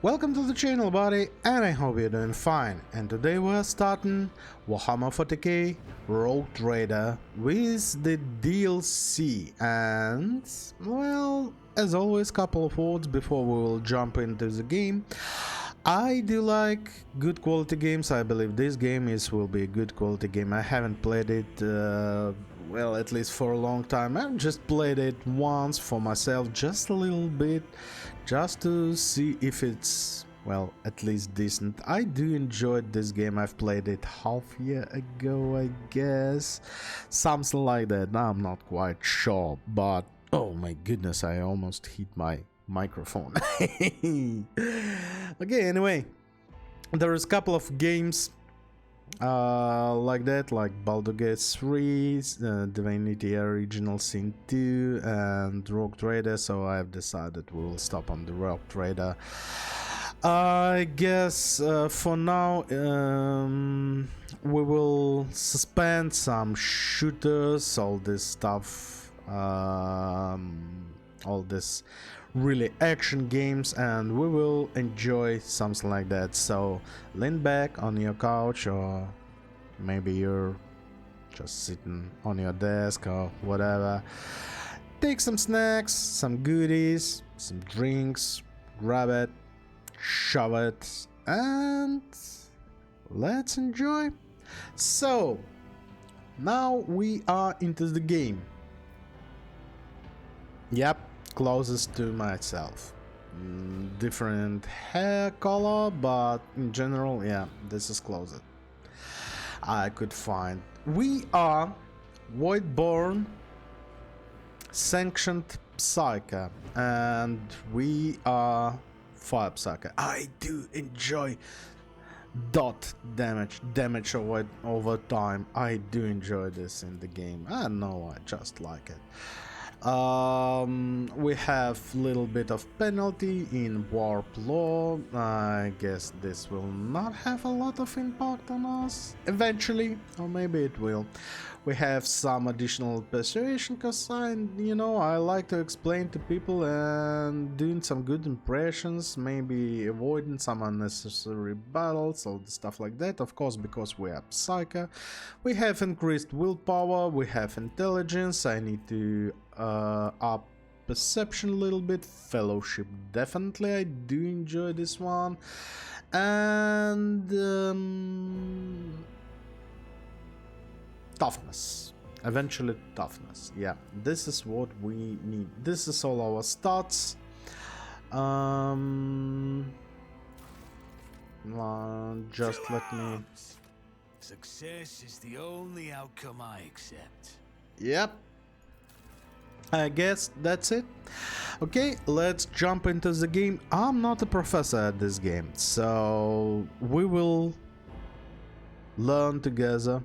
Welcome to the channel, buddy, and I hope you're doing fine. And today we're starting Warhammer 40k Rogue Trader with the DLC. And, well, as always, couple of words before we will jump into the game. I do like good quality games. I believe this game will be a good quality game. I haven't played it, well, at least for a long time. I've just played it once for myself, just a little bit, just to see if it's, well, at least decent. I do enjoy this game. I've played it half year ago, I guess, something like that. I'm not quite sure, but oh my goodness, I almost hit my microphone. Okay, anyway, there's a couple of games like that, like Baldur's Gate 3, Divinity Original Sin 2 and Rogue Trader, so I've decided we'll stop on the Rogue Trader. I guess for now we will suspend some shooters, all this stuff, all this really action games, and we will enjoy something like that. So lean back on your couch, or maybe you're just sitting on your desk or whatever. Take some snacks, some goodies, some drinks, grab it, shove it, and let's enjoy. So now we are into the game. Yep, closest to myself. Different hair color, but in general, yeah, this is closet I could find. We are Voidborn Sanctioned Psyker, and we are Fire Psyker. I do enjoy dot damage over time. I do enjoy this in the game. I know, I just like it. We have little bit of penalty in warp law. I guess this will not have a lot of impact on us eventually, or maybe it will. We have some additional persuasion, because I like to explain to people and doing some good impressions, maybe avoiding some unnecessary battles, all the stuff like that. Of course, because we are Psyker, we have increased willpower, we have intelligence. I need to up perception a little bit. Fellowship, definitely, I do enjoy this one. And toughness, eventually toughness. Yeah, this is what we need. This is all our stats. Just let me. Success is the only outcome I accept. Yep, I guess that's it. Okay, let's jump into the game. I'm not a professor at this game, so we will learn together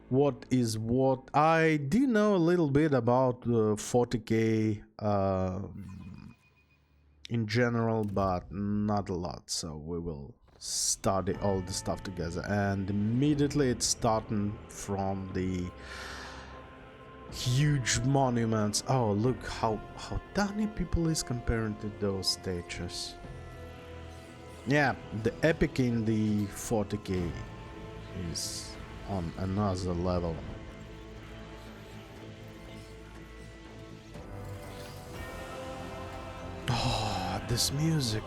what is what. I do know a little bit about 40k in general, but not a lot, so we will study all the stuff together. And immediately it's starting from the huge monuments. Oh, look how tiny people is comparing to those statues. Yeah, the epic in the 40k is on another level. Oh, this music.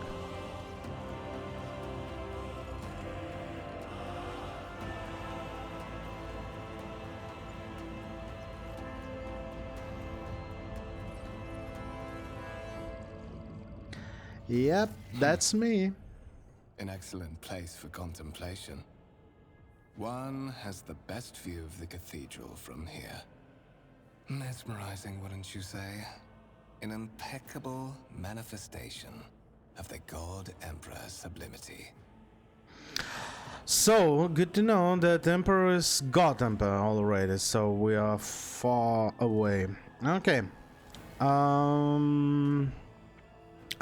Yep, that's me. An excellent place for contemplation. One has the best view of the cathedral from here. Mesmerizing, wouldn't you say? An impeccable manifestation of the God Emperor's sublimity. So, good to know that Emperor is God Emperor already, so we are far away. Okay.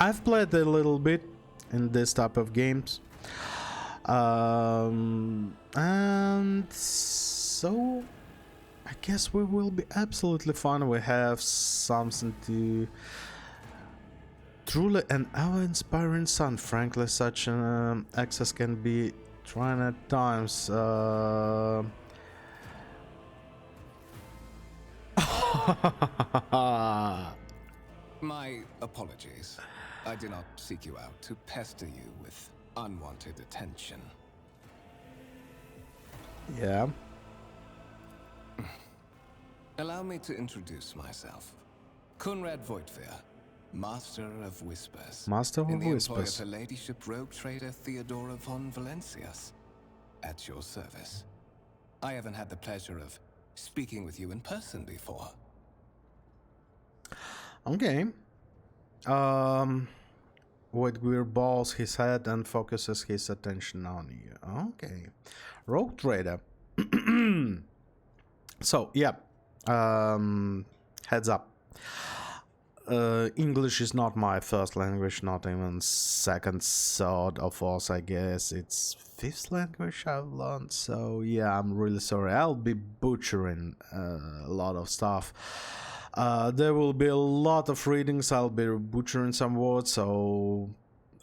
I've played a little bit in this type of games. And so I guess we will be absolutely fine. We have something Truly an awe-inspiring son. Frankly, such an access can be trying at times. My apologies. I did not seek you out to pester you with unwanted attention. Yeah. Allow me to introduce myself. Conrad Voigtveer, Master of Whispers. Master in of the employ Whispers. of Her Ladyship Rogue Trader Theodora von Valencius. At your service. I haven't had the pleasure of speaking with you in person before. Okay. Voidgear bows his head and focuses his attention on you. Okay. Rogue Trader. So, yeah. Heads up. English is not my first language, not even second, third, or fourth, I guess. It's fifth language I've learned, so yeah, I'm really sorry. I'll be butchering a lot of stuff. There will be a lot of readings, I'll be butchering some words, so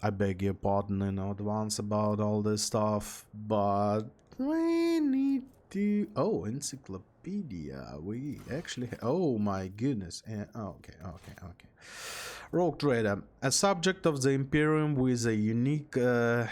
I beg your pardon in advance about all this stuff, but we need to... Oh, encyclopedia. We actually... Oh my goodness. Okay. Rogue Trader. A subject of the Imperium with a unique hereditary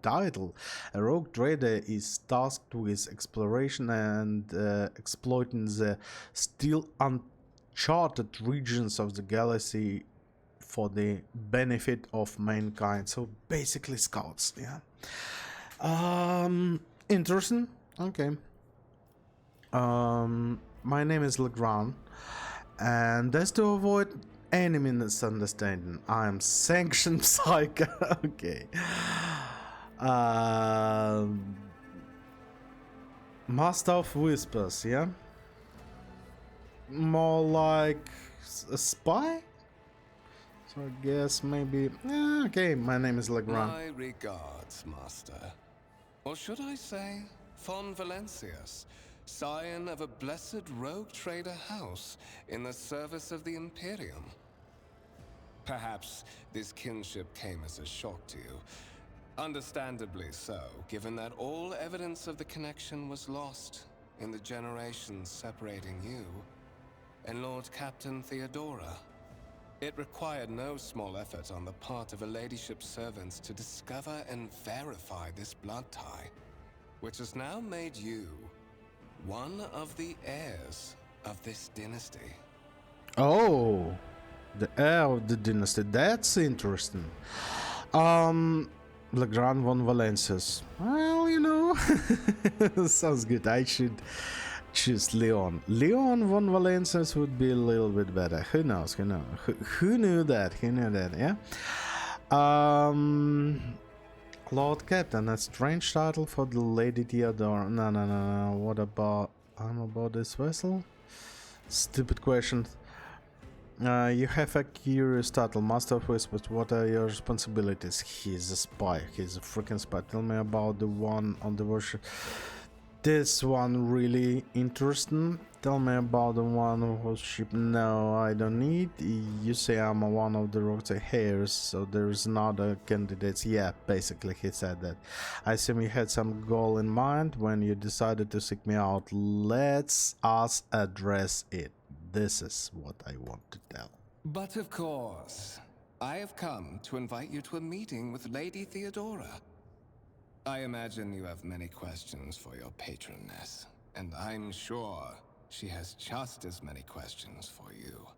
title. A rogue trader is tasked with exploration and exploiting the still uncharted regions of the galaxy for the benefit of mankind. So basically scouts, yeah. Interesting. Okay. My name is Legrand, and that's to avoid any misunderstanding. I am sanctioned psycho. Okay. Master of Whispers, yeah? More like a spy? So I guess maybe... okay, my name is Legrand. My regards, Master. Or should I say, von Valencius, scion of a blessed rogue trader house in the service of the Imperium. Perhaps this kinship came as a shock to you. Understandably so, given that all evidence of the connection was lost in the generations separating you and Lord Captain Theodora. It required no small effort on the part of Her Ladyship's servants to discover and verify this blood tie, which has now made you one of the heirs of this dynasty. Oh, the heir of the dynasty. That's interesting. Legrand von Valencius. Well, you know, sounds good. I should choose Leon. Leon von Valencius would be a little bit better. Who knows? Who knew that? Who knew that? Yeah. Lord Captain, a strange title for the Lady Theodora. No. What about... I'm about this vessel? Stupid question. You have a curious title, Master of Whispers. What are your responsibilities? He's a spy. He's a freaking spy. Tell me about the one on the version. This one really interesting. Tell me about the one whose ship. No, I don't need. You say I'm one of the rogue heirs, so there's another candidates. Yeah, basically he said that. I assume you had some goal in mind when you decided to seek me out. Let's us address it. This is what I want to tell. But of course, I have come to invite you to a meeting with Lady Theodora. I imagine you have many questions for your patroness, and I'm sure she has just as many questions for you.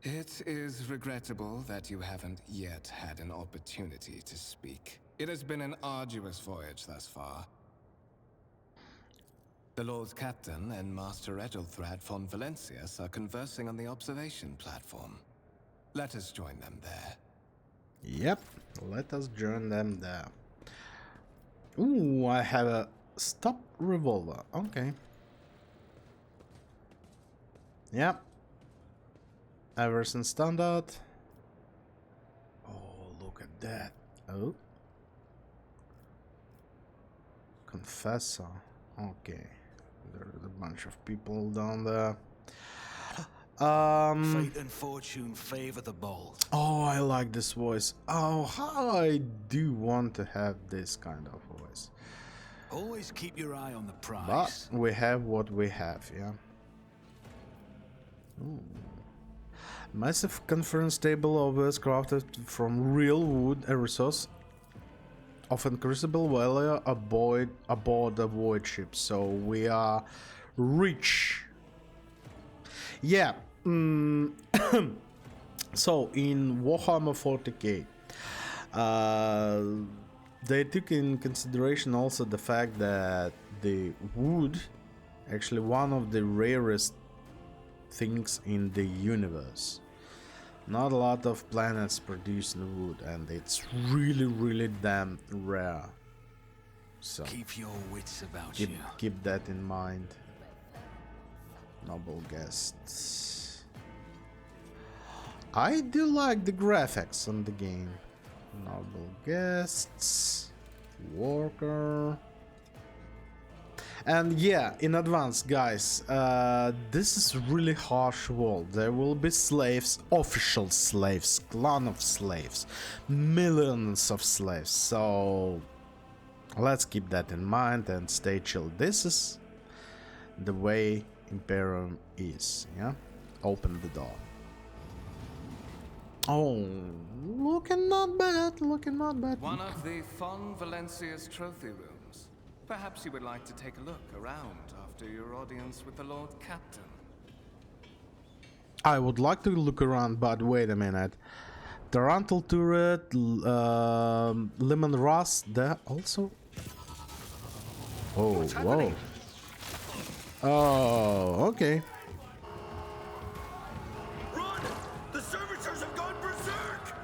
It is regrettable that you haven't yet had an opportunity to speak. It has been an arduous voyage thus far. The Lord Captain and Master Ethelthrad von Valencius are conversing on the observation platform. Let us join them there. Yep, let us join them there. Ooh, I have a stop revolver. Okay. Yep. Everson standard. Oh, look at that. Oh. Confessor. Okay. there's a bunch of people down there. Fate and fortune favor the bold. Oh, I like this voice. Oh, how I do want to have this kind of voice. Always keep your eye on the prize. But we have what we have, yeah. Ooh. Massive conference table always crafted from real wood, a resource of increasable value aboard a void ship. So we are rich. Yeah. So in Warhammer 40k, they took in consideration also the fact that the wood, actually one of the rarest things in the universe. Not a lot of planets produce wood, and it's really damn rare. So keep your wits about keep that in mind. Noble guests. I do like the graphics on the game. Noble guests. Worker. And yeah, in advance, guys, this is really harsh world. There will be slaves, official slaves, clan of slaves, millions of slaves. So let's keep that in mind and stay chill. This is the way Imperium is, yeah? Open the door. Oh, looking not bad, looking not bad. One of the Von Valencia's trophy rooms. Perhaps you would like to take a look around after your audience with the Lord Captain. I would like to look around, but wait a minute. Tarantal turret, lemon rust, there also. Oh, whoa. Oh, okay. Run! The servitors have gone berserk!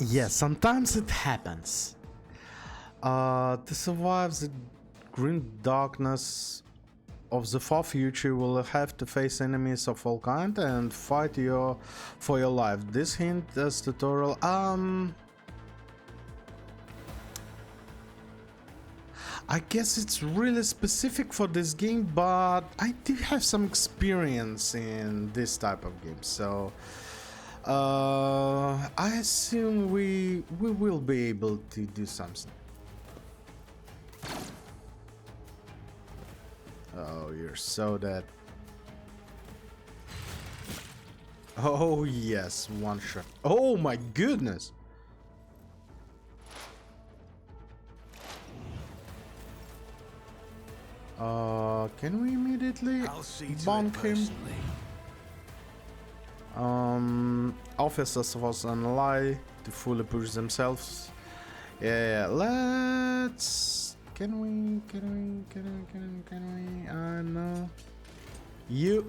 Yeah, sometimes it happens. To survive the green darkness of the far future, you will have to face enemies of all kind and fight for your life. This hint as tutorial. I guess it's really specific for this game, but I do have some experience in this type of game, so I assume we will be able to do something. Oh, you're so dead. Oh yes, one shot. Oh my goodness. Can we immediately bonk him? Officers was unlikely to fully push themselves. Yeah, let's. Can we? No. You.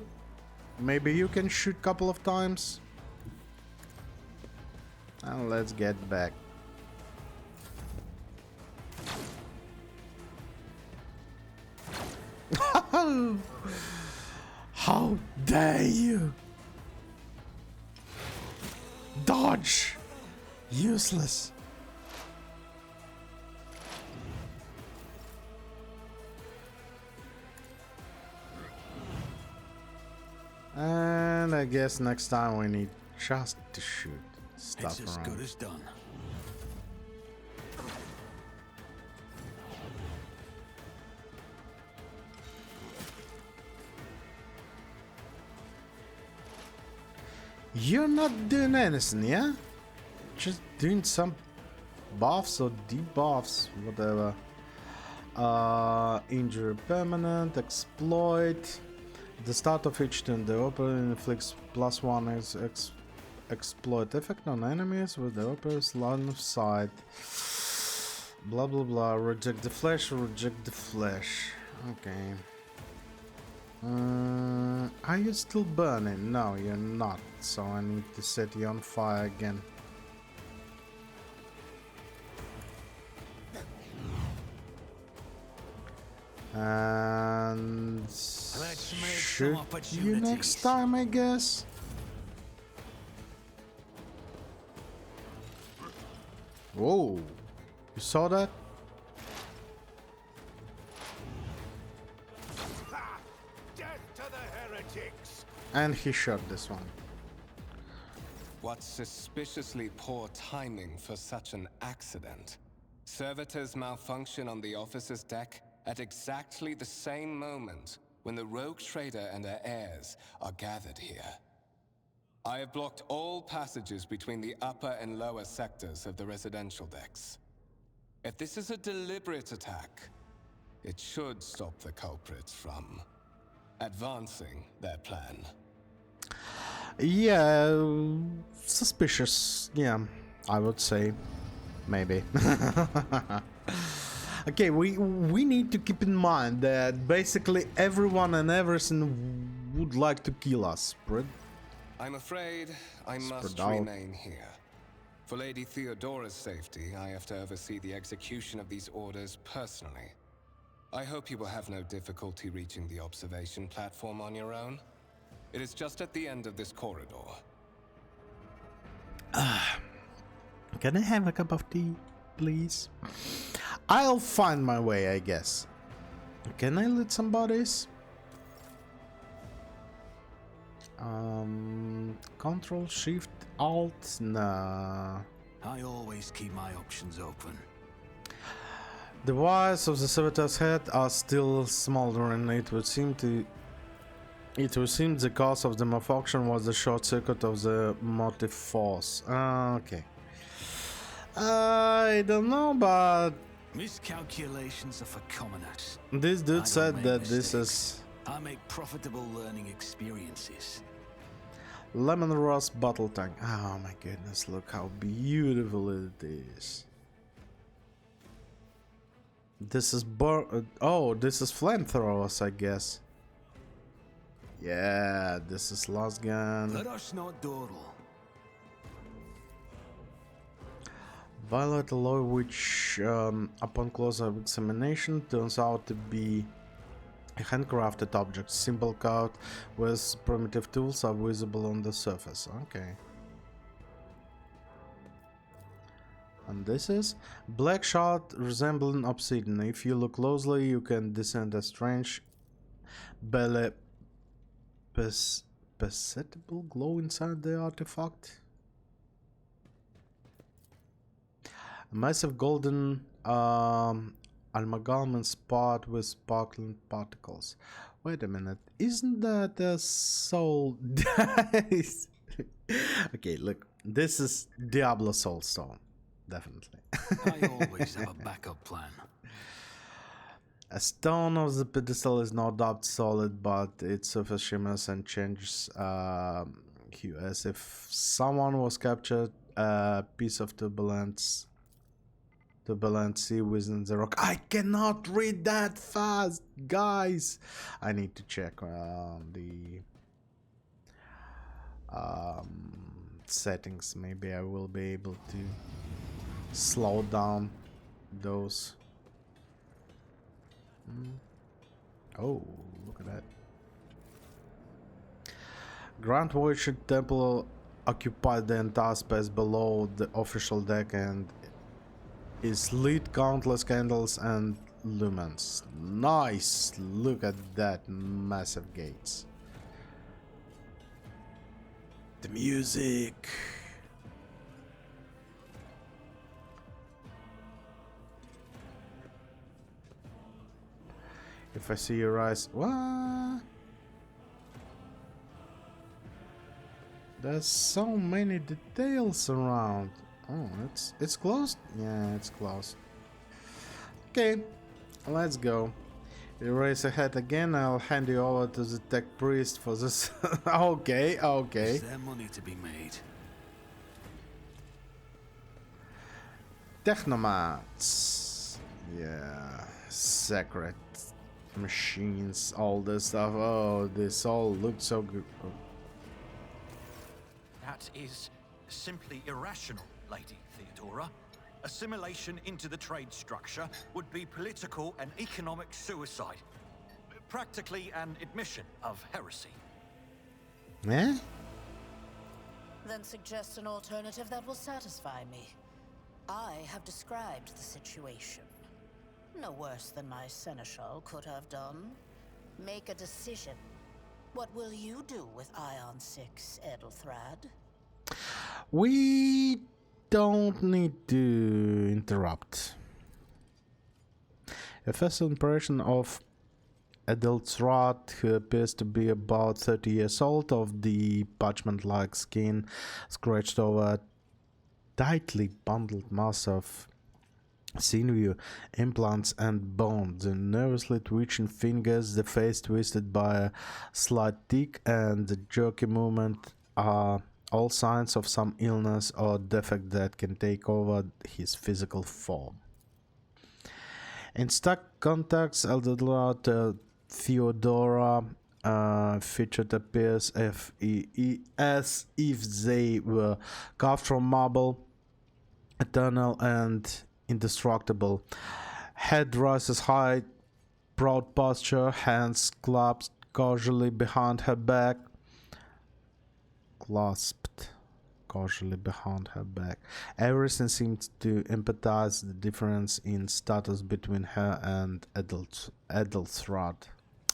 Maybe you can shoot couple of times. And let's get back. How dare you! Dodge! Useless! And I guess next time we need just to shoot stuff It's as around. good as done. You're not doing anything, yeah? Just doing some buffs or debuffs, whatever. Injury permanent, exploit. The start of each turn, the operator inflicts +1 exploit effect on enemies with the operator's line of sight. Blah blah blah. Reject the flesh, reject the flesh. Okay. Are you still burning? No, you're not. So I need to set you on fire again. And shoot you next time, I guess. Whoa. You saw that? Ha! Death to the heretics! And he shot this one. What suspiciously poor timing for such an accident. Servitors malfunction on the officer's deck at exactly the same moment when the rogue trader and her heirs are gathered here. I have blocked all passages between the upper and lower sectors of the residential decks. If this is a deliberate attack, it should stop the culprits from advancing their plan. Yeah, suspicious. Yeah, I would say. Maybe. Okay, we need to keep in mind that basically everyone and everything would like to kill us. I'm afraid I must Spread out. remain here. For Lady Theodora's safety, I have to oversee the execution of these orders personally. I hope you will have no difficulty reaching the observation platform on your own. It is just at the end of this corridor. Can I have a cup of tea, please? I'll find my way, I guess. Can I loot some bodies? Control, Shift, Alt, nah. I always keep my options open. The wires of the servitor's head are still smoldering. It would seem the cause of the malfunction was the short circuit of the motive force. Okay. I don't know, but Miscalculations are for commoners. this I dude don't said make that this mistakes. is I make profitable learning experiences. lemon rust bottle tank. Oh my goodness, look how beautiful it is. This is oh, this is flamethrowers, I guess. Yeah, this is last gun. Let us not dawdle. Violet alloy, which upon closer examination turns out to be a handcrafted object. Simple cut with primitive tools are visible on the surface. Okay. And this is black shard resembling obsidian. If you look closely, you can discern a strange, barely perceptible glow inside the artifact. A massive golden amalgam spot with sparkling particles. Wait a minute, isn't that a soul dice? Okay, look, this is Diablo Soul Stone, definitely. I always have a backup plan. A stone of the pedestal is no doubt solid, but its surface shimmers and changes hue as if someone was captured a piece of turbulent sea within the rock. I cannot read that fast, guys. I need to check the settings. Maybe I will be able to slow down those. Oh, look at that. Grand Voyage Temple occupied the entire space below the official deck and is lit countless candles and lumens. Nice! Look at that massive gates. The music. If I see your eyes, what? There's so many details around. Oh, it's closed? Yeah, it's closed. Okay, let's go. You raise ahead again, I'll hand you over to the tech priest for this. Okay, okay. Is there money to be made? Technomats. Yeah, sacred machines, all this stuff. Oh, this all looks so good. Oh. That is simply irrational, Lady Theodora. Assimilation into the trade structure would be political and economic suicide. Practically an admission of heresy. Eh? Then suggest an alternative that will satisfy me. I have described the situation. No worse than my seneschal could have done. Make a decision. What will you do with Ion 6, Edelthrad? We don't need to interrupt. A first impression of Edelthrad, who appears to be about 30 years old, of the parchment-like skin scratched over tightly bundled mass of sinew, implants and bone, the nervously twitching fingers, the face twisted by a slight tic, and the jerky movement are all signs of some illness or defect that can take over his physical form. In stark contrast, Eldorado Theodora featured appears as if they were carved from marble, eternal and indestructible. Head rises high, proud posture, hands clasped casually behind her back. Everything seems to empathize the difference in status between her and Edelthrad.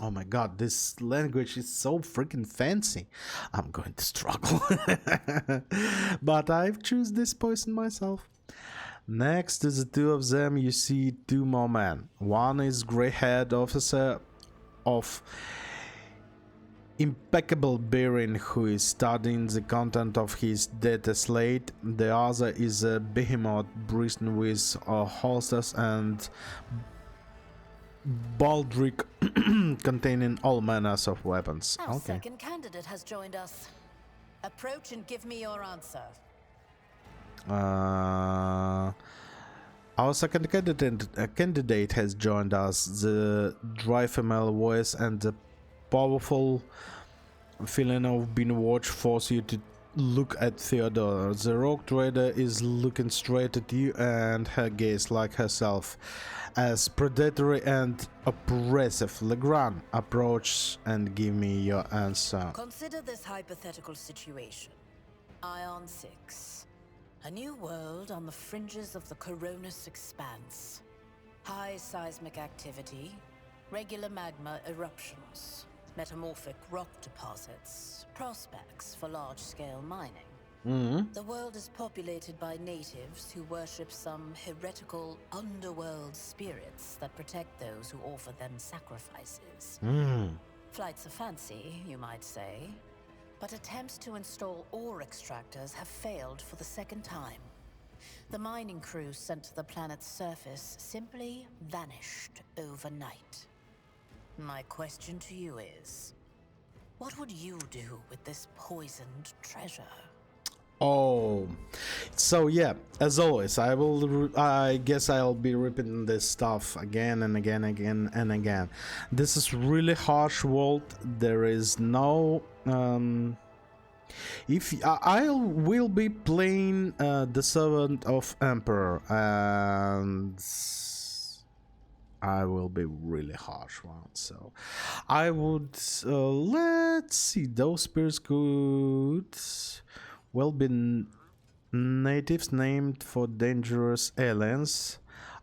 Oh my god, this language is so freaking fancy. I'm going to struggle. But I've chosen this poison myself. Next to the two of them, you see two more men. One is gray-haired officer of impeccable bearing who is studying the content of his data slate. The other is a behemoth bristling with holsters and baldric containing all manners of weapons. Our Okay. second candidate has joined us. Approach and give me your answer. Our second candidate has joined us. The dry female voice and the powerful feeling of being watched force you to look at Theodora. The rogue trader is looking straight at you, and her gaze, like herself, as predatory and oppressive. Legrand, approach and give me your answer. Consider this hypothetical situation. Ion 6. A new world on the fringes of the Coronis expanse. High seismic activity, regular magma eruptions, metamorphic rock deposits, prospects for large-scale mining. The world is populated by natives who worship some heretical underworld spirits that protect those who offer them sacrifices. Flights of fancy, you might say, but attempts to install ore extractors have failed for the second time. The mining crews sent to the planet's surface simply vanished overnight. My question to you is, what would you do with this poisoned treasure? Oh, so yeah, as always, I guess I'll be repeating this stuff again and again. This is really harsh world. There is no if I will be playing the servant of Emperor, and I will be really harsh one. So I would let's see, those spirits could well be natives named for dangerous aliens.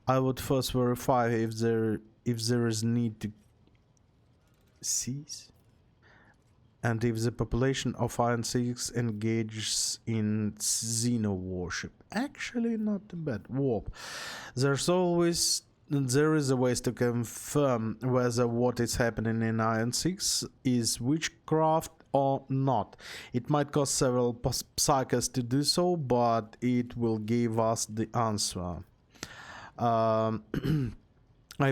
I would first verify if there is need to cease, and if the population of Iron 6 engages in xeno worship. Actually, not bad. Warp. There is a way to confirm whether what is happening in Iron 6 is witchcraft or not. It might cost several psychers to do so, but it will give us the answer. I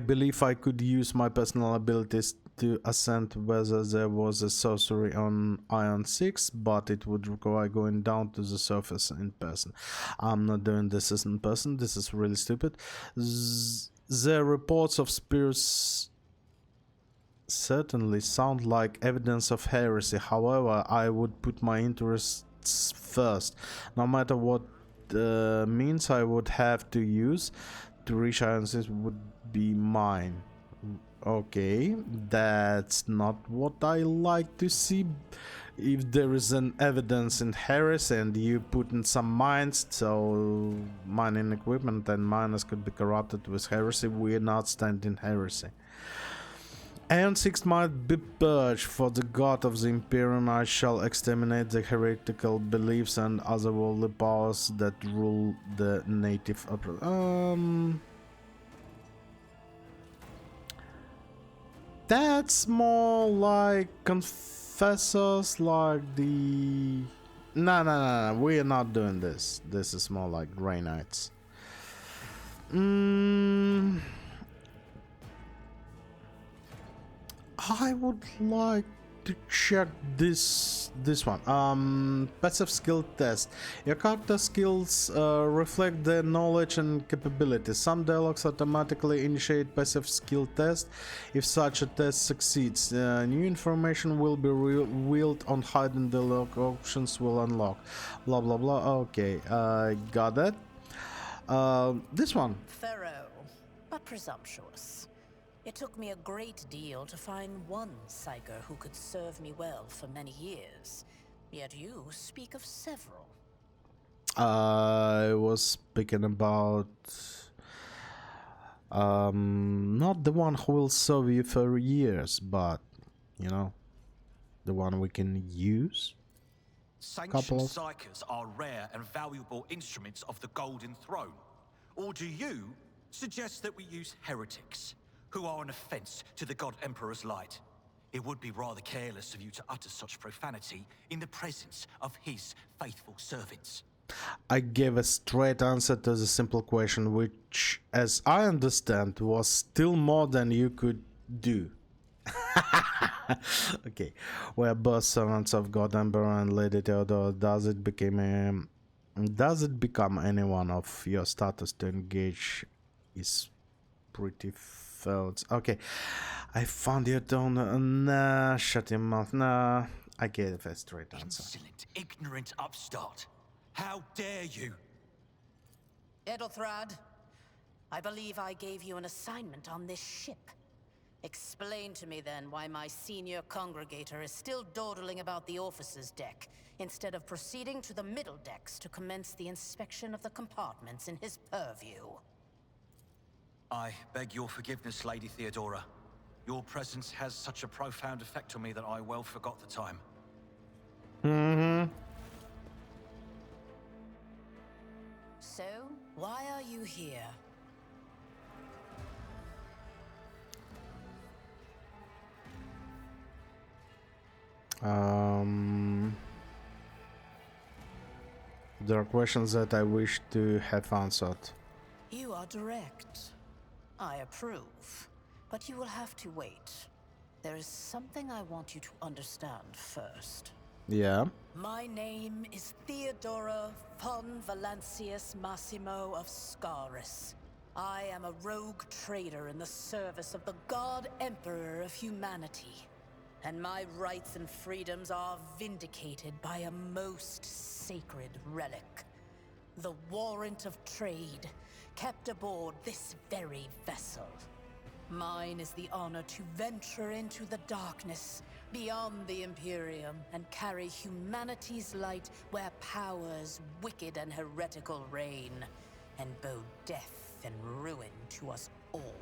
believe I could use my personal abilities to assess whether there was a sorcery on Ion 6, but it would require going down to the surface in person. I'm not doing this in person. This is really stupid. The reports of spirits certainly sound like evidence of heresy. However, I would put my interests first, no matter what means I would have to use to reach Iron 6 would be mine. Okay, that's not what I like to see. if there is an evidence in heresy and you put in some mines, so mining equipment and miners could be corrupted with heresy, we're not standing heresy. Aeon 6 might be purged for the god of the Imperium. I shall exterminate the heretical beliefs and otherworldly powers that rule the native that's more like confessors, like the... No, we are not doing this. This is more like Grey Knights. I would like to check this one. Passive skill test. Your character skills reflect their knowledge and capabilities. Some dialogues automatically initiate passive skill test if such a test succeeds. New information will be revealed on hidden dialogue options will unlock. Blah blah blah. Okay, got that. This one. Thorough, but presumptuous. It took me a great deal to find one psyker who could serve me well for many years. Yet you speak of several. I was speaking about not the one who will serve you for years, but you know, the one we can use. Sanctioned psychers are rare and valuable instruments of the Golden Throne. Or do you suggest that we use heretics, who are an offense to the God Emperor's light? It would be rather careless of you to utter such profanity in the presence of his faithful servants. I gave a straight answer to the simple question, which, as I understand, was still more than you could do. Okay, we're both servants of God Emperor and Lady Theodore. Does it become any one of your status to engage is pretty felt. Okay, I found your tone. Nah, shut your mouth. Nah, I gave a straight answer. Insolent, ignorant upstart. How dare you? Edelthrad, I believe I gave you an assignment on this ship. Explain to me then why my senior congregator is still dawdling about the officer's deck, instead of proceeding to the middle decks to commence the inspection of the compartments in his purview. I beg your forgiveness, Lady Theodora. Your presence has such a profound effect on me that I well forgot the time. So, why are you here? There are questions that I wish to have answered. You are direct. I approve. But you will have to wait. There is something I want you to understand first. Yeah. My name is Theodora von Valancius Massimo of Scaris. I am a rogue trader in the service of the God Emperor of humanity. And my rights and freedoms are vindicated by a most sacred relic. The warrant of trade, kept aboard this very vessel. Mine is the honor to venture into the darkness, beyond the Imperium, and carry humanity's light where powers wicked and heretical reign, and bow death and ruin to us all.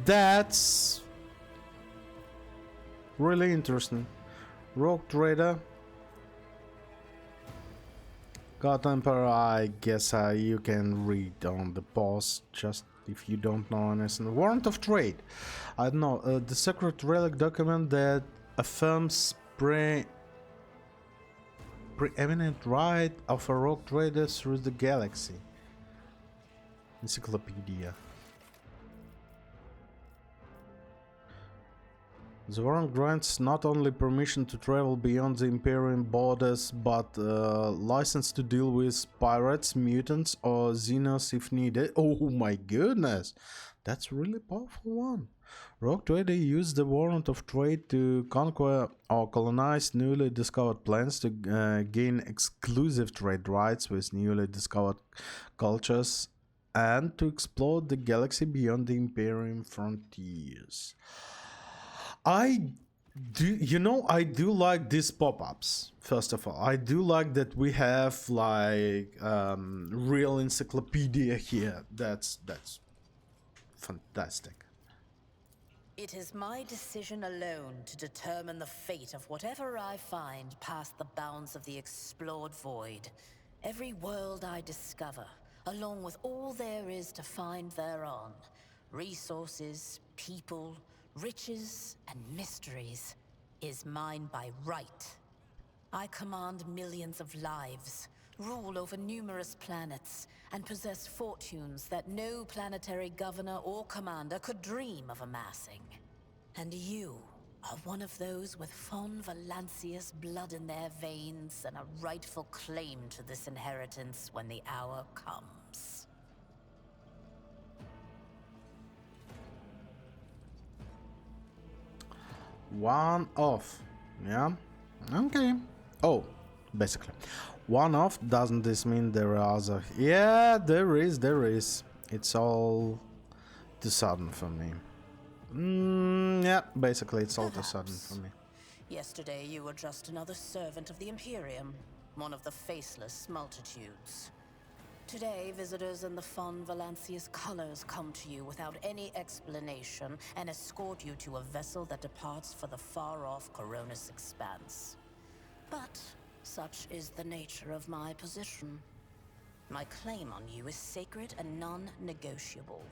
That's really interesting. Rogue Trader. God Emperor, I guess you can read on the post, just if you don't know anything. Warrant of Trade. I don't know, the secret relic document that affirms preeminent right of a rogue trader through the galaxy. Encyclopedia. The warrant grants not only permission to travel beyond the Imperium borders, but license to deal with pirates, mutants, or Xenos if needed. Oh my goodness, that's a really powerful one. Rogue Trader used the warrant of trade to conquer or colonize newly discovered planets, to gain exclusive trade rights with newly discovered cultures, and to explore the galaxy beyond the Imperium frontiers. I I do like these pop-ups. First of all, I do like that we have like real encyclopedia here. That's fantastic. It is my decision alone to determine the fate of whatever I find past the bounds of the explored void. Every world I discover, along with all there is to find thereon, resources, people, riches, and mysteries, is mine by right. I command millions of lives, rule over numerous planets, and possess fortunes that no planetary governor or commander could dream of amassing. And you are one of those with Fon Valancius blood in their veins and a rightful claim to this inheritance when the hour comes. One off. Yeah. Okay. Oh, basically. One off, doesn't this mean there are other? Yeah, there is. It's all too sudden for me. Yeah, basically it's all too sudden for me. Yesterday you were just another servant of the Imperium, one of the faceless multitudes. Today, visitors in the Fon Valancius colors come to you without any explanation and escort you to a vessel that departs for the far-off Coronis expanse. But such is the nature of my position. My claim on you is sacred and non-negotiable.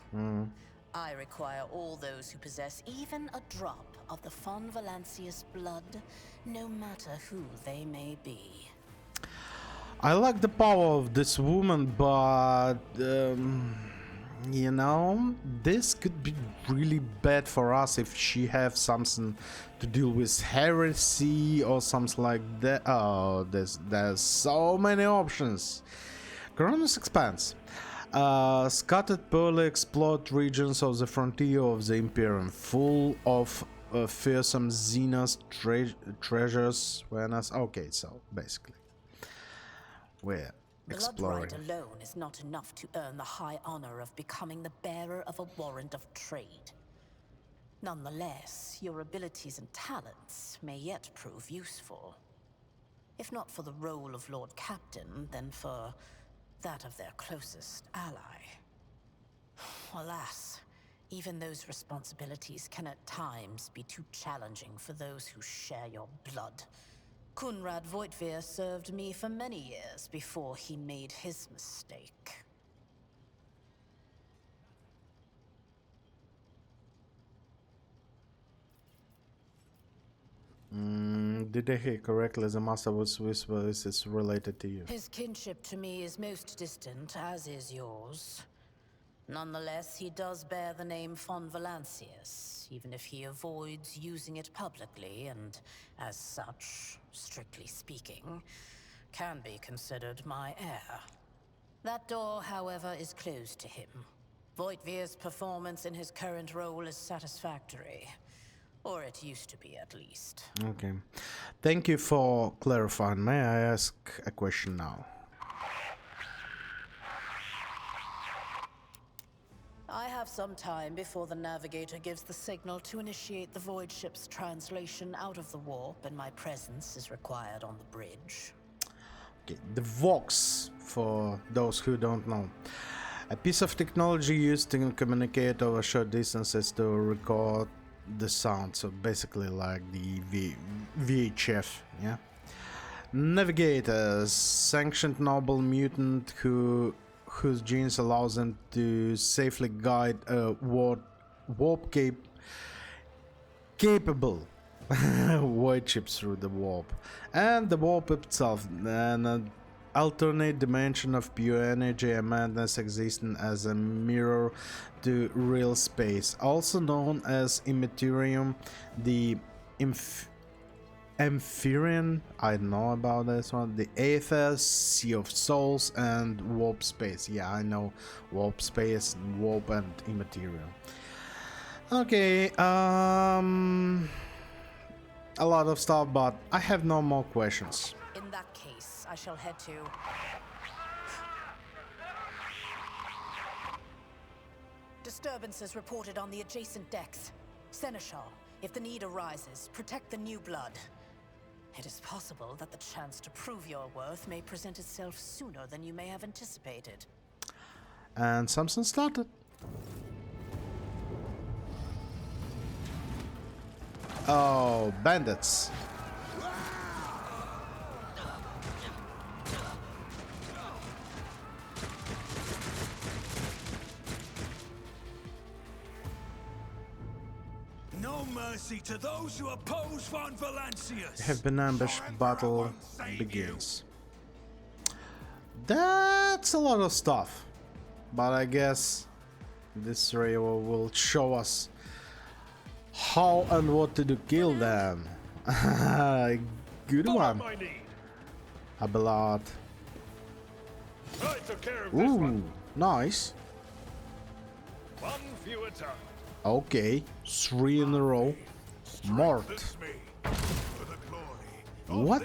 I require all those who possess even a drop of the Fon Valancius blood, no matter who they may be. I like the power of this woman, but this could be really bad for us if she has something to deal with heresy or something like that. Oh, there's so many options. Coronis Expanse. Scattered poorly explored regions of the frontier of the Imperium, full of fearsome Xenos treasures. Okay, so basically we're exploring. Blood right alone is not enough to earn the high honor of becoming the bearer of a warrant of trade. Nonetheless, your abilities and talents may yet prove useful. If not for the role of Lord Captain, then for that of their closest ally. Alas, even those responsibilities can at times be too challenging for those who share your blood. Kunrad Voitvir served me for many years before he made his mistake. Did I hear correctly? The Master was Swiss is related to you. His kinship to me is most distant, as is yours. Nonetheless, he does bear the name Fon Valancius, even if he avoids using it publicly, and as such, strictly speaking, can be considered my heir. That door, however, is closed to him. Voitvir's performance in his current role is satisfactory. Or it used to be, at least. Okay. Thank you for clarifying. May I ask a question now? I have some time before the navigator gives the signal to initiate the void ship's translation out of the warp, and my presence is required on the bridge. Okay. The Vox, for those who don't know. A piece of technology used to communicate over short distances to record the sound, so basically like the VHF, yeah. Navigators, sanctioned noble mutant whose genes allows them to safely guide a warp capable void ships through the warp, and the warp itself, an alternate dimension of pure energy and madness existing as a mirror to real space, also known as Immaterium, the Amphirean, I know about this one, the Aether, Sea of Souls, and Warp Space. Yeah, I know Warp Space, Warp, and Immaterium. Okay, a lot of stuff, but I have no more questions. In that case, I shall head to... Disturbances reported on the adjacent decks. Seneschal, If the need arises, protect the new blood. It is possible that the chance to prove your worth may present itself sooner than you may have anticipated. And something started. Oh, bandits. No mercy to those who oppose Von Valancius. Have been ambushed. Battle begins. That's a lot of stuff. But I guess this radio will show us how and what to do. Kill them. Good one. A blood. I took care of this one. Ooh, nice. One fewer time. Okay, 3 in a row. Mort. What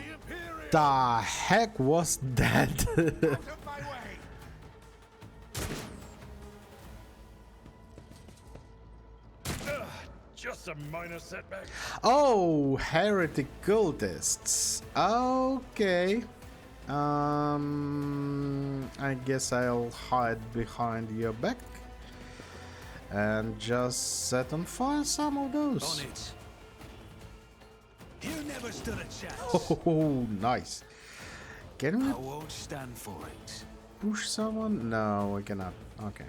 the heck was that? Just a minor setback. Oh, heretic cultists. Okay. I guess I'll hide behind your back and just set on fire some of those. On it. You never stood a chance. Oh, nice. Can we I won't stand for it. push someone? No, we cannot. Okay.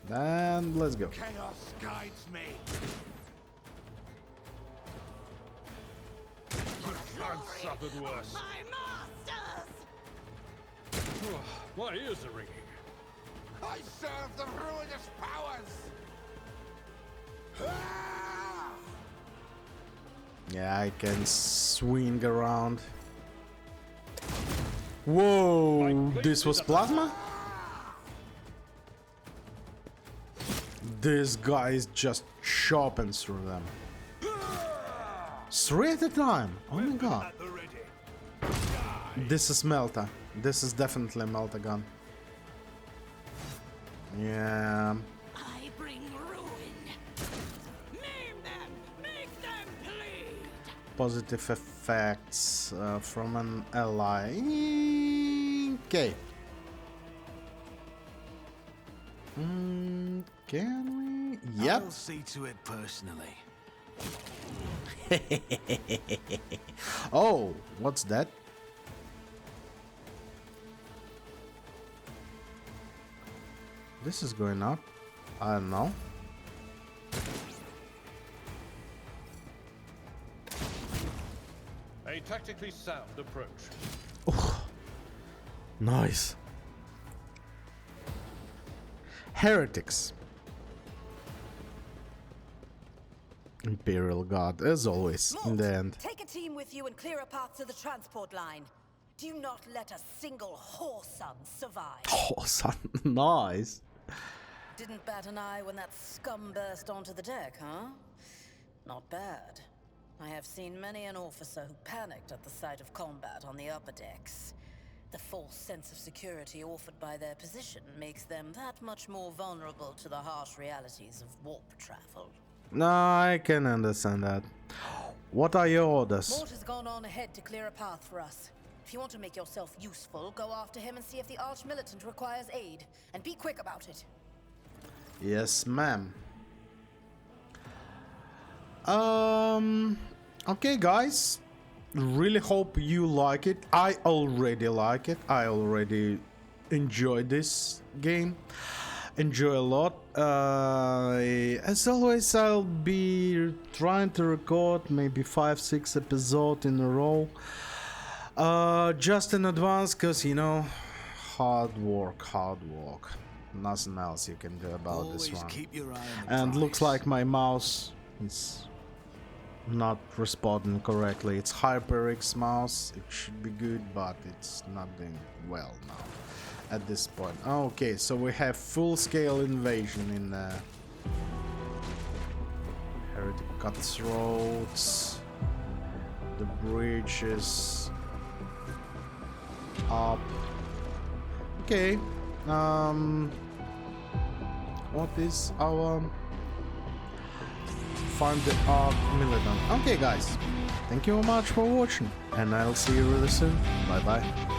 Then let's go. Chaos guides me. I've suffered worse. My masters! My ears are ringing. I serve the ruinous powers! Yeah, I can swing around. Whoa, this was plasma? This guy is just chopping through them. 3 at a time. Oh my god. At the ready. This is Melta. This is definitely Melta gun. Yeah. I bring ruin. Name them! Make them bleed! Positive effects from an ally. Okay. Can we? Yep. I'll see to it personally. Oh, what's that? This is going up. I don't know. A tactically sound approach. Nice. Heretics. Imperial Guard, as always, in the end. Take a team with you and clear a path to the transport line. Do not let a single whoreson survive. Oh, son, nice. Didn't bat an eye when that scum burst onto the deck, huh? Not bad. I have seen many an officer who panicked at the sight of combat on the upper decks. The false sense of security offered by their position makes them that much more vulnerable to the harsh realities of warp travel. No, I can understand that. What are your orders? Mort has gone on ahead to clear a path for us. If you want to make yourself useful, go after him and see if the Arch-Militant requires aid. And be quick about it. Yes, ma'am. Okay, guys. Really hope you like it. I already like it. I already enjoyed this game. Enjoy a lot. As always, I'll be trying to record maybe 5-6 episodes in a row. Just in advance, cause you know, hard work. Nothing else you can do about this Always one. keep your eye on the And prize. looks like my mouse is not responding correctly. It's HyperX mouse. It should be good, but it's not doing well now at this point. Okay, so we have full-scale invasion in Heretic Cutthroats. The bridge is up. Okay. What is our find the Arc Militant. Okay guys, thank you very much for watching, and I'll see you really soon. Bye bye.